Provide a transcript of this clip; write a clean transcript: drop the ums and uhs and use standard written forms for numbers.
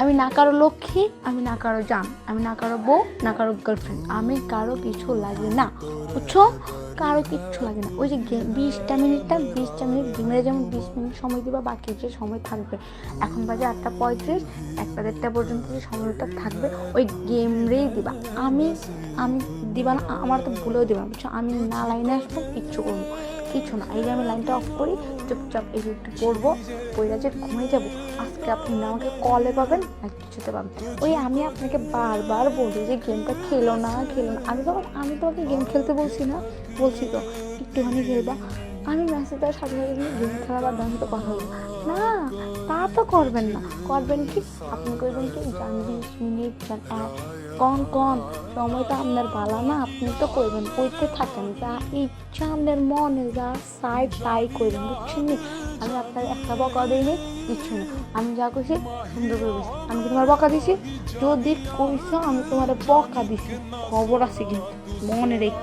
আমি না কারো লক্ষ্মী, আমি না কারো জান, আমি না কারো বউ, না কারো গার্লফ্রেন্ড, আমি কারো কিছু লাগে না, বুঝছো? কারো কিচ্ছু লাগে না। ওই যে 20টা মিনিট গেমের যেমন 20 মিনিট সময় দিবা, বাকি যে সময় থাকবে, এখন বাজে 8টা 35, 1টা 1:30 পর্যন্ত যে সময়টা থাকবে ওই গেমরেই দিবা। আমি আমি দিবা না, আমার তো ভুলেও দিবা না, বুঝছো? আমি না লাইনে আসবো, কিচ্ছু করবো কিছু না। এই যে আমি লাইনটা অফ করি, চুপচাপ এই একটু পড়বো, পড়ে যে ঘুমিয়ে যাবো। আজকে আপনি না আমাকে কলে পাবেন না কিছুতে পাবেন। ওই আমি আপনাকে বারবার বলি যে গেমটা খেলো না। আমি তোমাকে গেম খেলতে বলছি না? বলছি তো একটুখানি খেলবা। আমি মেসেজ দেওয়ার সাথে সাথে গেম খেলা বা দাম তো কথা বলবো না, তা তো করবেন না। করবেন কি, আপনি করবেন কি, যান 20 মিনিট, যান কন সময় তো আপনার ভালো না, আপনি তো করবেন, কইতে থাকেন, যা ইচ্ছা আপনার মনে যা চাই তাই করবেন, বুঝছেন নি? আমি আপনার একটা বকা দিইনি, কিছু না। আমি যা কইছি সুন্দর করে বলছি। আমি কি তোমার বকা দিছি? যদি কইছো আমি তোমার বকা দিছি, খবর আছে কিন্তু, মনে রেখে।